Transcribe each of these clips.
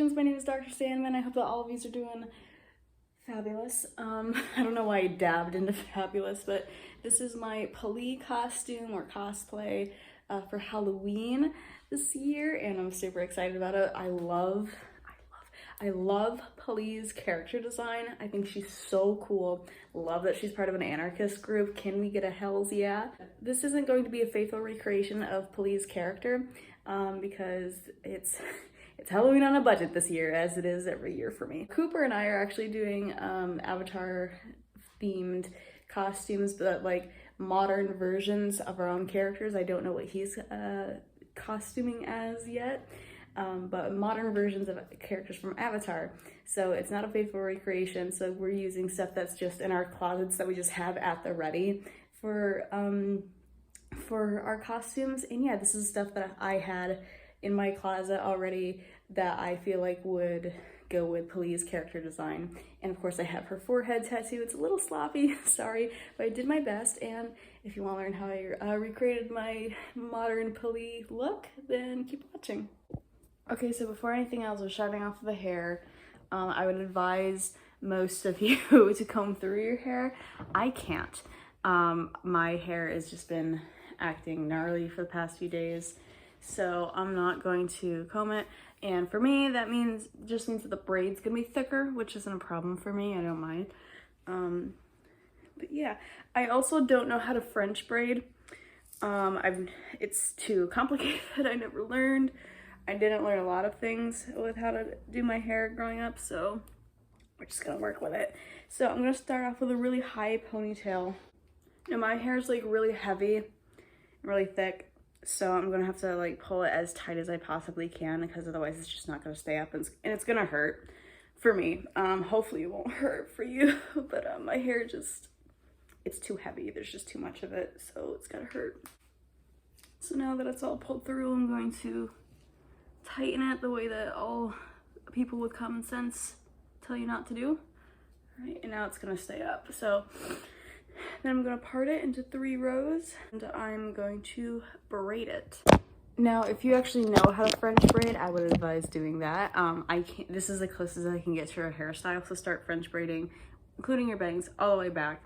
Creations. My name is Dr. Sandman. I hope that all of you are doing fabulous. I don't know why I dabbed into fabulous, but this is my Pali costume or cosplay for Halloween this year, and I'm super excited about it. I love Pali's character design. I think she's so cool. Love that she's part of an anarchist group. Can we get a hells yeah? This isn't going to be a faithful recreation of Pali's character because it's Halloween on a budget this year, as it is every year for me. Cooper and I are actually doing Avatar themed costumes, but like modern versions of our own characters. I don't know what he's costuming as yet. But modern versions of characters from Avatar. So it's not a faithful recreation, so we're using stuff that's just in our closets that we just have at the ready for our costumes. And yeah, this is stuff that I had in my closet already that I feel like would go with Pali's character design. And of course I have her forehead tattoo. It's a little sloppy, sorry, but I did my best. And if you want to learn how I recreated my modern Pali look, then keep watching. Okay, so before anything else, with shaving off the hair, I would advise most of you to comb through your hair. I can't. My hair has just been acting gnarly for the past few days, so I'm not going to comb it. And for me, that just means that the braid's gonna be thicker, which isn't a problem for me. I don't mind. But yeah, I also don't know how to French braid. It's too complicated. I never learned. I didn't learn a lot of things with how to do my hair growing up, so we're just gonna work with it. So I'm gonna start off with a really high ponytail. Now my hair is like really heavy and really thick, so I'm gonna have to like pull it as tight as I possibly can, because otherwise it's just not gonna stay up, and it's gonna hurt for me. Hopefully it won't hurt for you, but my hair it's too heavy. There's just too much of it, so it's gonna hurt. So now that it's all pulled through, I'm going to tighten it the way that all people with common sense tell you not to do. All right, and now it's gonna stay up. So then I'm gonna part it into 3 rows, and I'm going to braid it. Now, if you actually know how to French braid, I would advise doing that. This is the closest I can get to a hairstyle, so start French braiding, including your bangs, all the way back.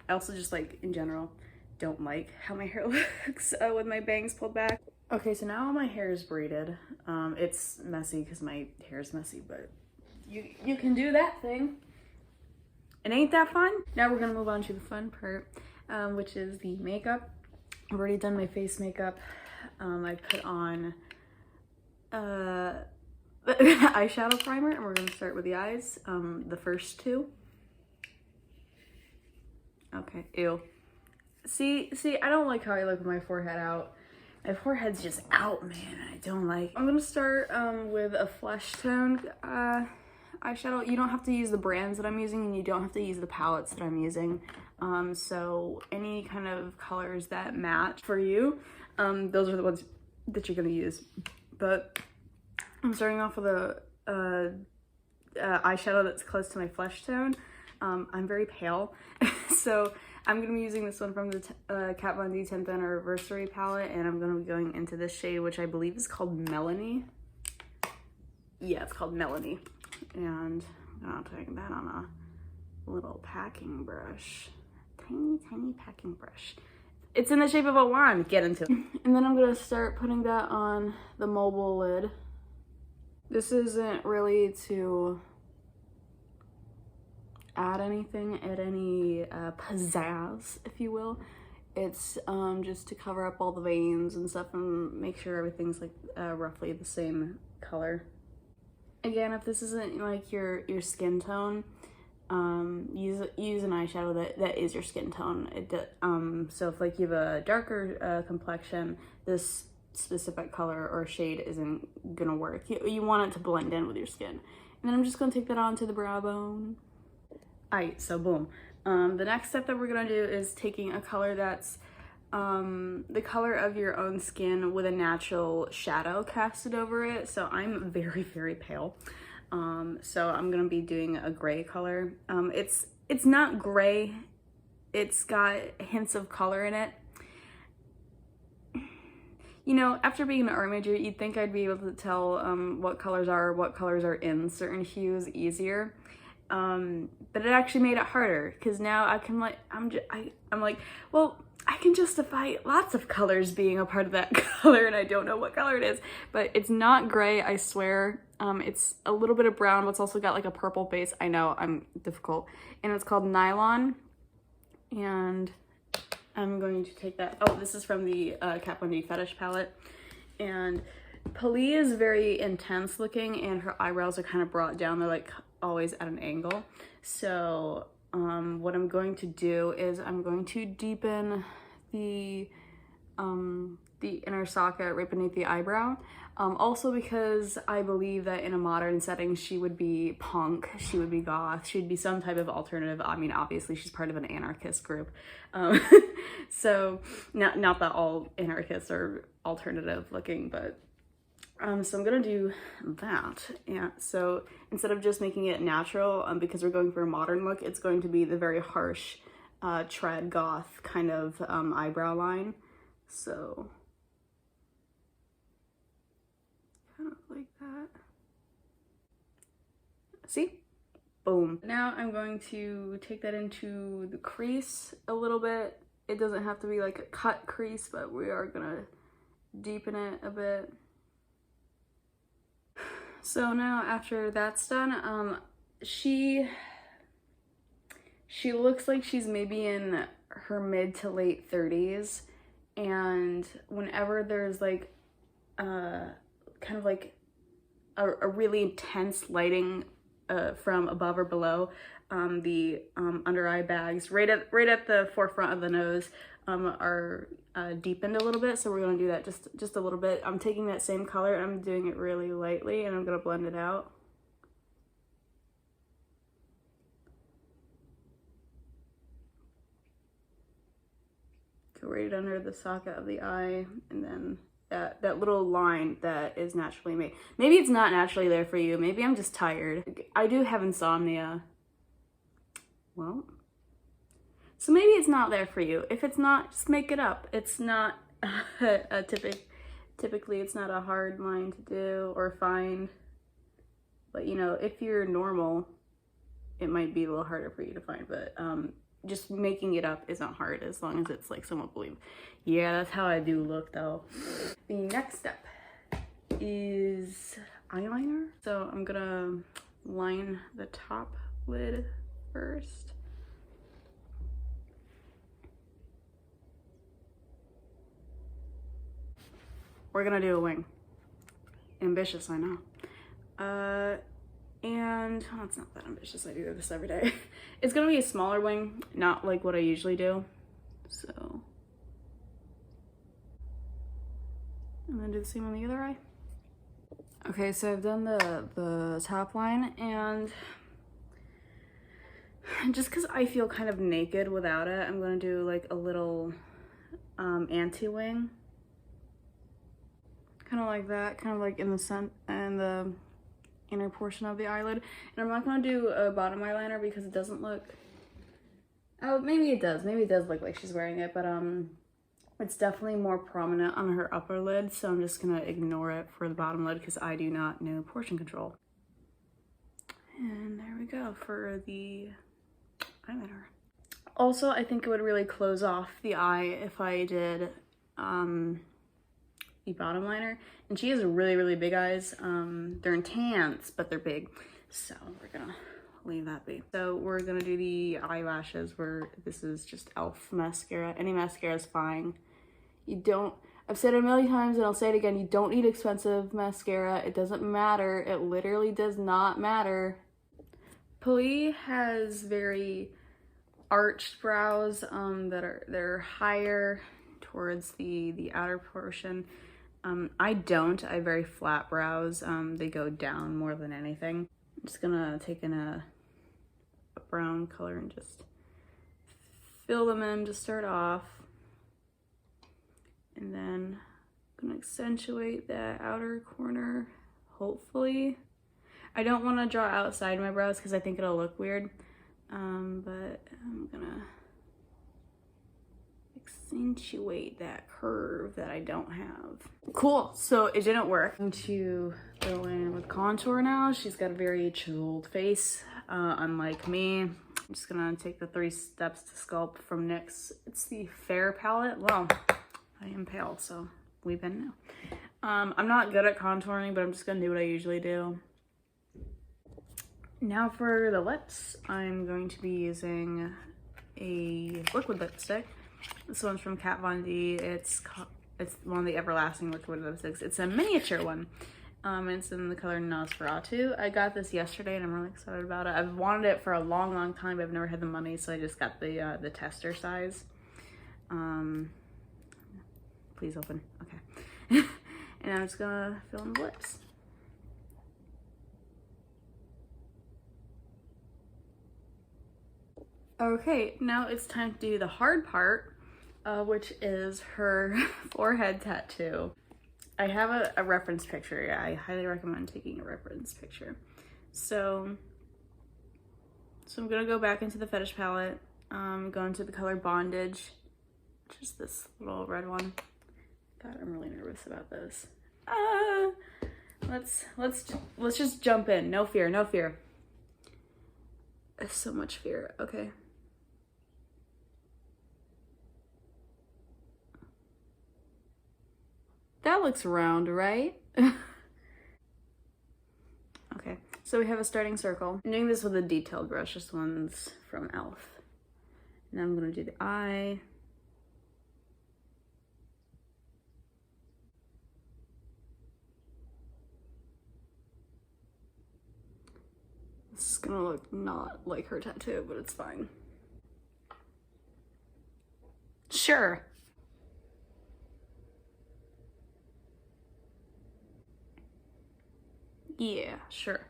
I also just in general, don't like how my hair looks with my bangs pulled back. Okay, so now my hair is braided. It's messy because my hair is messy, but you can do that thing. It ain't that fun. Now we're gonna move on to the fun part, which is the makeup. I've already done my face makeup. I put on eyeshadow primer, and we're gonna start with the eyes, the first 2. Okay, ew. See, I don't like how I look with my forehead out. My forehead's just out, man. I don't like. I'm gonna start with a flesh tone eyeshadow. You don't have to use the brands that I'm using, and you don't have to use the palettes that I'm using. So any kind of colors that match for you, those are the ones that you're gonna use. But I'm starting off with a eyeshadow that's close to my flesh tone. I'm very pale, so I'm going to be using this one from the Kat Von D 10th Anniversary palette, and I'm going to be going into this shade, which I believe is called Melanie. Yeah, it's called Melanie. And I'm taking that on a little packing brush. Tiny, tiny packing brush. It's in the shape of a wand. Get into it. And then I'm going to start putting that on the mobile lid. This isn't really to add anything, any pizzazz, if you will. It's just to cover up all the veins and stuff and make sure everything's like roughly the same color. Again, if this isn't like your skin tone, use an eyeshadow that is your skin tone. So if like you have a darker complexion, this specific color or shade isn't gonna work. You want it to blend in with your skin. And then I'm just gonna take that onto the brow bone. Alright, so boom. The next step that we're gonna do is taking a color that's the color of your own skin with a natural shadow casted over it. So I'm very, very pale. So I'm gonna be doing a gray color. It's not gray. It's got hints of color in it. You know, after being an art major, you'd think I'd be able to tell what colors are in certain hues easier. But it actually made it harder because now I can like, I'm like, well, I can justify lots of colors being a part of that color and I don't know what color it is, but it's not gray, I swear. It's a little bit of brown, but it's also got like a purple base. I know, I'm difficult. And it's called Nylon. And I'm going to take that. Oh, this is from the Kat Von D Fetish palette. And Pali is very intense looking and her eyebrows are kind of brought down. They're like always at an angle. So what I'm going to do is I'm going to deepen the inner socket right beneath the eyebrow. Also because I believe that in a modern setting, she would be punk, she would be goth, she'd be some type of alternative. I mean, obviously she's part of an anarchist group. So not that all anarchists are alternative looking, but so I'm gonna do that. Yeah, so instead of just making it natural, because we're going for a modern look, it's going to be the very harsh tread goth kind of eyebrow line. So kind of like that. See? Boom. Now I'm going to take that into the crease a little bit. It doesn't have to be like a cut crease, but we are gonna deepen it a bit. So now after that's done, she looks like she's maybe in her mid to late 30s, and whenever there's like kind of like a really intense lighting from above or below, the under eye bags right at the forefront of the nose are deepened a little bit. So we're going to do that just a little bit. I'm taking that same color and I'm doing it really lightly and I'm going to blend it out. Go right under the socket of the eye, and then that little line that is naturally made. Maybe it's not naturally there for you. Maybe I'm just tired. I do have insomnia. Well, so maybe it's not there for you. If it's not, just make it up. It's not typically it's not a hard line to do or find. But you know, if you're normal, it might be a little harder for you to find, but just making it up isn't hard as long as it's like somewhat believable. Yeah, that's how I do look though. The next step is eyeliner. So I'm gonna line the top lid first. We're gonna do a wing. Ambitious, I know. And oh, it's not that ambitious, I do this every day. It's gonna be a smaller wing, not like what I usually do. So, and then do the same on the other eye. Okay, so I've done the top line, and just because I feel kind of naked without it, I'm gonna do like a little anti-wing. Kind of like that, kind of like in the sun and the inner portion of the eyelid. And I'm not going to do a bottom eyeliner because it doesn't look, oh, maybe it does look like she's wearing it, but it's definitely more prominent on her upper lid, so I'm just going to ignore it for the bottom lid because I do not know portion control. And there we go for the eyeliner. Also, I think it would really close off the eye if I did the bottom liner, and she has really big eyes. They're intense, but they're big, so we're gonna leave that be. So we're gonna do the eyelashes, where this is just e.l.f. mascara. Any mascara is fine. You don't, I've said it a million times and I'll say it again, you don't need expensive mascara. It doesn't matter. It literally does not matter. Pali has very arched brows they're higher towards the outer portion. I don't. I have very flat brows. They go down more than anything. I'm just gonna take in a brown color and just fill them in to start off. And then I'm gonna accentuate that outer corner, hopefully. I don't want to draw outside my brows because I think it'll look weird. But I'm gonna accentuate that curve that I don't have. Cool, so it didn't work. I'm going to go in with contour now. She's got a very chiseled face, unlike me. I'm just gonna take the 3 steps to sculpt from NYX. It's the Fair palette. Well, I am pale, so we've been now. I'm not good at contouring, but I'm just gonna do what I usually do. Now for the lips, I'm going to be using a liquid lipstick. This one's from Kat Von D. It's one of the everlasting liquid lipsticks. It's a miniature one. It's in the color Nosferatu. I got this yesterday and I'm really excited about it. I've wanted it for a long, long time, but I've never had the money, so I just got the tester size. Please open. Okay. And I'm just gonna fill in the lips. Okay, now it's time to do the hard part, which is her forehead tattoo. I have a reference picture. Yeah, I highly recommend taking a reference picture. So I'm gonna go back into the Fetish palette, go into the color Bondage, which is this little red one. God, I'm really nervous about this. Let's just jump in. No fear, no fear. There's so much fear. Okay. That looks round, right? Okay, so we have a starting circle. I'm doing this with a detailed brush. This one's from e.l.f. Now I'm gonna do the eye. This is gonna look not like her tattoo, but it's fine. Sure. Yeah, sure.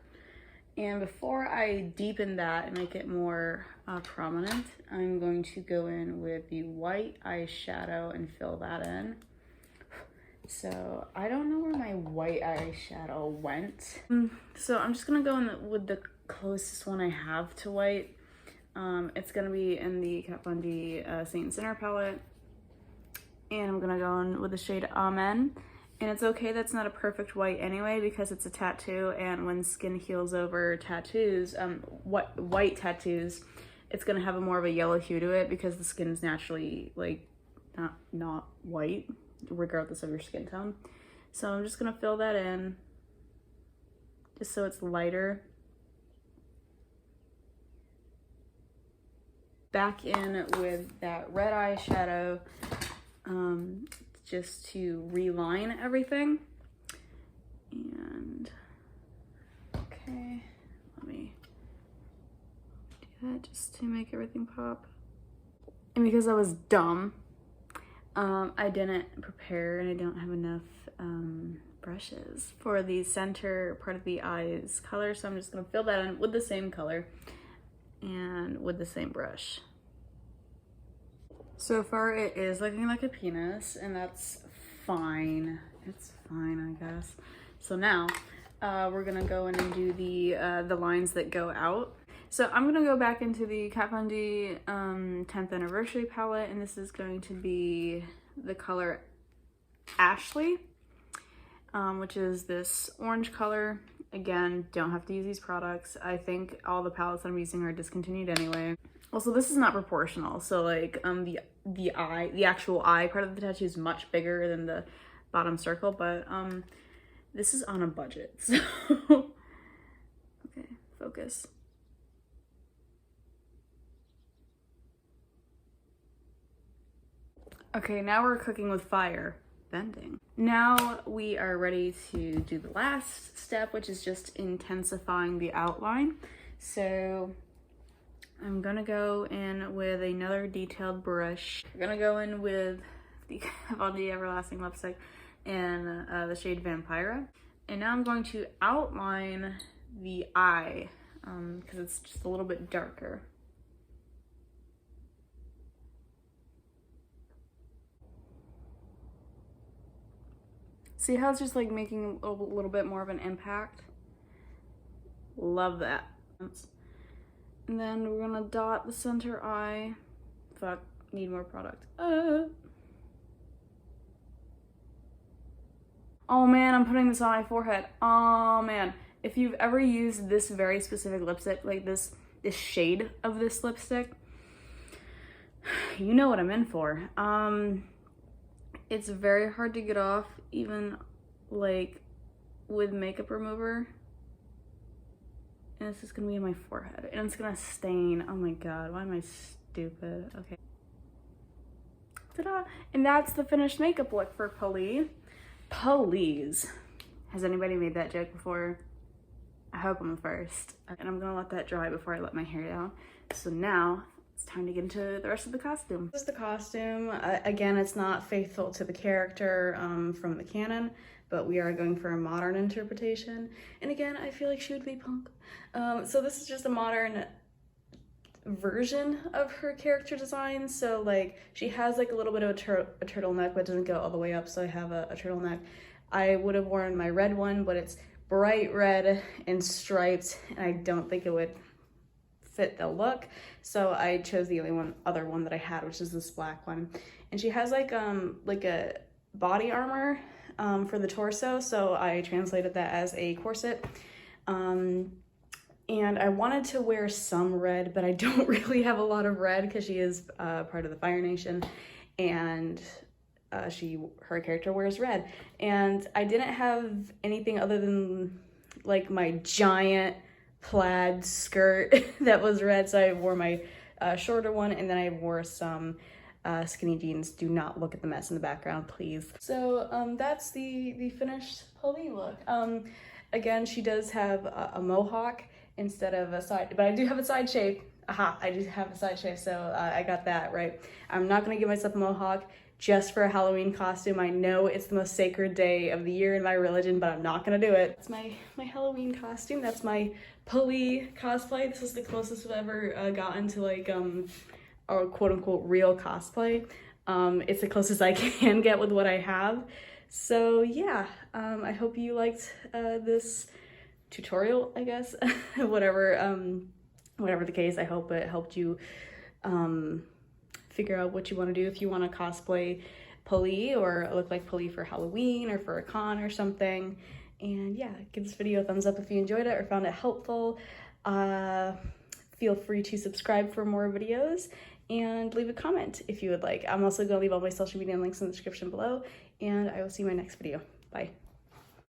And before I deepen that and make it more prominent, I'm going to go in with the white eyeshadow and fill that in. So I don't know where my white eyeshadow went. So I'm just gonna go in with the closest one I have to white. It's gonna be in the Kat Von D Saint Sinner palette. And I'm gonna go in with the shade Amen. And it's okay that's not a perfect white anyway, because it's a tattoo, and when skin heals over tattoos, white tattoos, it's gonna have a more of a yellow hue to it because the skin is naturally like not white, regardless of your skin tone. So I'm just gonna fill that in, just so it's lighter. Back in with that red eyeshadow, just to reline everything. And okay, let me do that just to make everything pop. And because I was dumb, I didn't prepare and I don't have enough brushes for the center part of the eyes color, so I'm just gonna fill that in with the same color and with the same brush. So far it is looking like a penis, and that's fine. It's fine, I guess. So now we're gonna go in and do the lines that go out. So I'm gonna go back into the Kat Von D 10th anniversary palette, and this is going to be the color Ashley, which is this orange color. Again, don't have to use these products. I think all the palettes that I'm using are discontinued anyway. Also, this is not proportional, so like the actual eye part of the tattoo is much bigger than the bottom circle, but this is on a budget, so okay, focus. Okay, now we're cooking with fire. Bending. Now we are ready to do the last step, which is just intensifying the outline. So I'm gonna go in with another detailed brush. I'm gonna go in with the Kat Von D Everlasting Lipstick and the shade Vampira. And now I'm going to outline the eye because it's just a little bit darker. See how it's just like making a little bit more of an impact? Love that. And then we're gonna dot the center eye. Fuck, need more product. Oh man, I'm putting this on my forehead. Oh man. If you've ever used this very specific lipstick, like this shade of this lipstick, you know what I'm in for. It's very hard to get off, even like with makeup remover. And it's just gonna be in my forehead and it's gonna stain. Oh my god, why am I stupid? Okay. Ta-da! And that's the finished makeup look for Polly. Please. Has anybody made that joke before? I hope I'm the first. And I'm gonna let that dry before I let my hair down. So now it's time to get into the rest of the costume. This is the costume. Again, it's not faithful to the character from the canon, but we are going for a modern interpretation. And again, I feel like she would be punk. So this is just a modern version of her character design. So like she has like a little bit of a turtleneck, but doesn't go all the way up. So I have a turtleneck. I would have worn my red one, but it's bright red and striped, and I don't think it would fit the look. So I chose the only other one that I had, which is this black one. And she has like a body armor for the torso. So I translated that as a corset. And I wanted to wear some red, but I don't really have a lot of red because she is part of the Fire Nation, and her character wears red. And I didn't have anything other than like my giant plaid skirt that was red, so I wore my shorter one, and then I wore some skinny jeans. Do not look at the mess in the background, please. So that's the finished Polly look. Again, she does have a mohawk instead of a side, but I do have a side shave. Aha, I do have a side shave, so I got that right. I'm not gonna give myself a mohawk just for a Halloween costume. I know it's the most sacred day of the year in my religion, but I'm not gonna do it. That's my Halloween costume. That's my Polly cosplay. This is the closest I've ever gotten to like a quote unquote real cosplay. It's the closest I can get with what I have. So yeah, I hope you liked this tutorial, I guess. whatever the case, I hope it helped you figure out what you want to do, if you want to cosplay Polly or look like Polly for Halloween or for a con or something. And yeah, give this video a thumbs up if you enjoyed it or found it helpful. Feel free to subscribe for more videos and leave a comment if you would like. I'm also going to leave all my social media links in the description below, and I will see you in my next video. Bye.